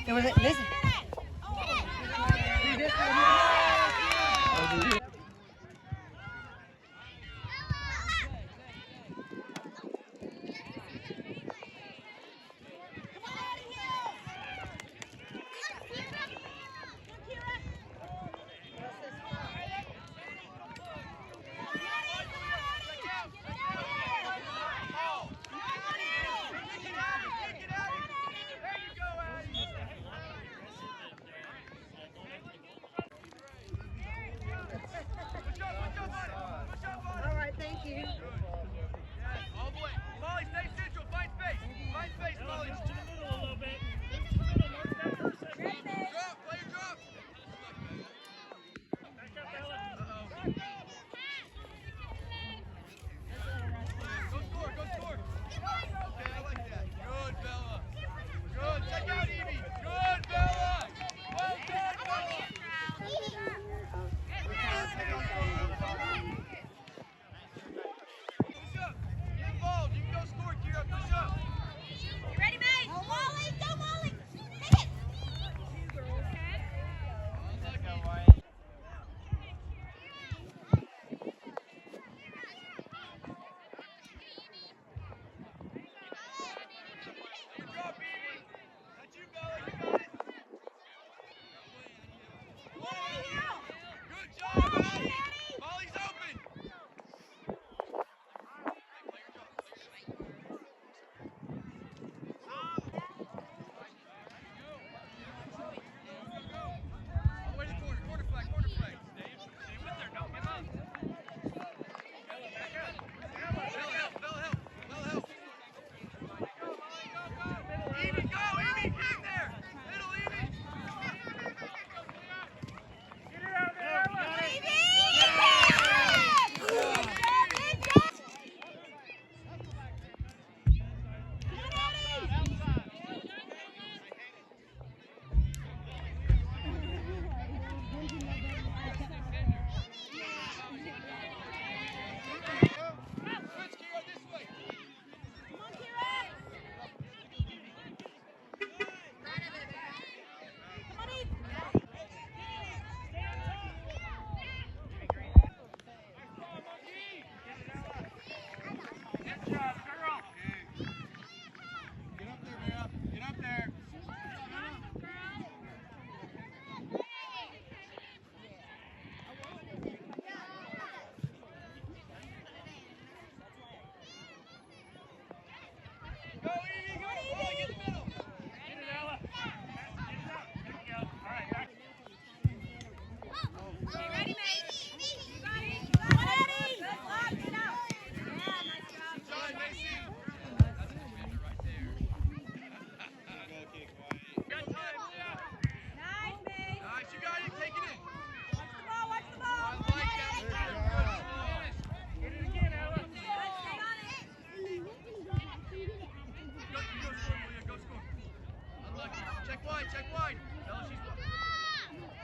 It was this. All right, thank you. All the way. Molly, stay central. Find space. Find space, Molly. Move to the middle a little bit. Move to the middle. Mark that first set. Drop. Play your drop. Back up, Ella. Go score. Go score. Okay, I like that. Good, Bella. Good. Check out Evie. Good, Bella. Well done, Bella. Push up. Get involved. You can go score, Kira. Push up. You ready, May? Go, Molly! Go, Molly! Hit it! Good job, Evie. That's you, Bella. You got it. Good job, Maddie. Molly's open. Play your job. All the way to the corner. Corner flag. Corner flag. Stay with her. Don't give up. Bella, help. Bella, help. Bella, help. Evie, go. Evie, get there. Middle, Evie. Get it out there, Ella. Switch, Kira, this way. Good job, girl. Get up there, Vera. Get up there. Go, Evie, go. Molly, get in the middle. Get it, Ella. Get it up. There we go. All right, back. Ready, May? You got it. You got it. Good luck. Get out. Yeah, nice job. Inside, Macy. That's a defender right there. Got time, Leah. Nice, May. Nice, you got it. Take it in. Watch the ball. Watch the ball. I like that. Good finish. Get it again, Ella. Good. Stay on it. Go score, Malia. Go score. Unlucky. Check wide. Check wide. Bella, she's where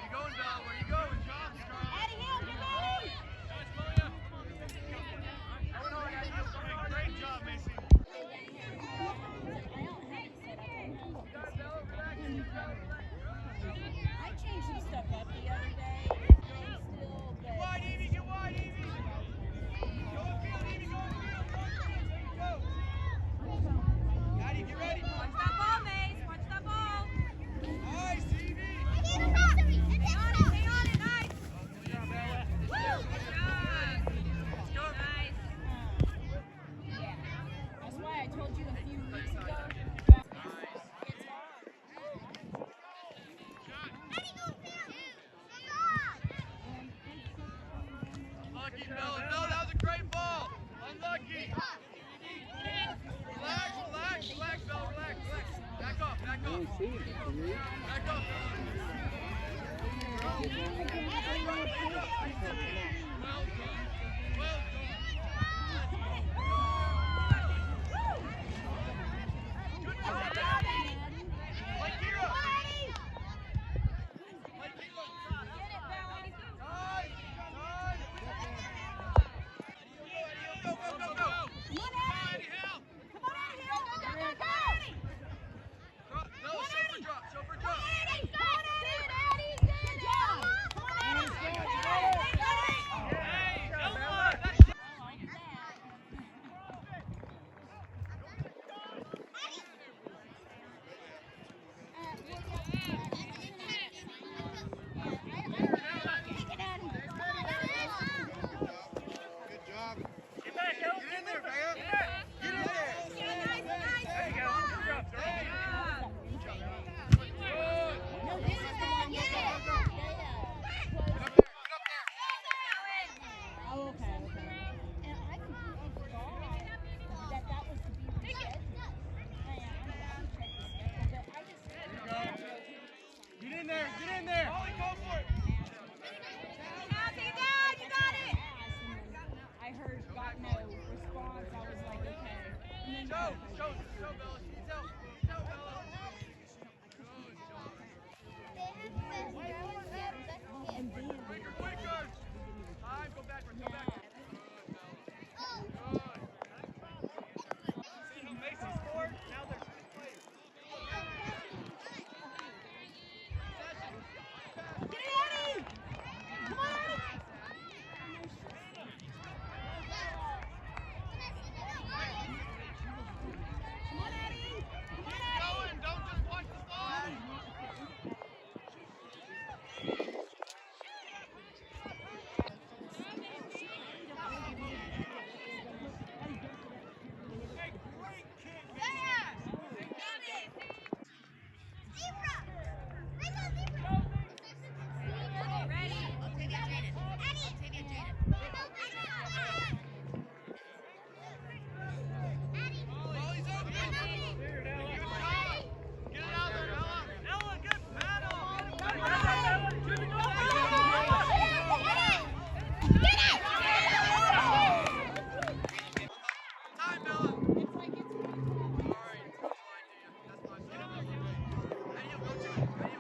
you going, Bella? Where you going? Eddie Hill, get ready. Nice, Malia. Great job, Macy. I changed some stuff up the other day. Get wide, Evie. Get wide, Evie. Go upfield, Evie. Go upfield. Go. Maddie, get ready. Watch that ball, Mace. Watch that ball. Nice, Evie. Stay on it. Stay on it. Nice. Good job, Ella. Woo. Good job. Let's go. Nice. Yeah, that's why I told you a few weeks ago. Unlucky, Bella. Bella, that was a great ball. Unlucky. Relax, relax, relax, Bella. Relax, relax. Back off, back off. Back off, Bella. Well done. Well done. Good job, Maddie. Play Kira. Play Kira. Time. Time. Go, go, go, go. Come on, Eddie. Eddie, help. Come on, Eddie Hill. Go, go, go, go. in there. Get in there. Ollie, go for it. Take it down, you got it! I heard, got no response. I was like, okay. And then Show, Bella. She needs help. Show, Bella. Good job. Quicker. Time, go backwards, go backwards. See how Macy scored? Now there's 2 plays. Get it, Eddie! Come on, Eddie! Come on, Eddie! Come on, Eddie! Going, don't just watch the slide. Ollie's open. Good job. Get it out there, Bella. Ella, good battle! Time, Bella. it's like it's All right, that's fine, Gia. That's fine. Get him there. Hey, you go to it. Hey, you.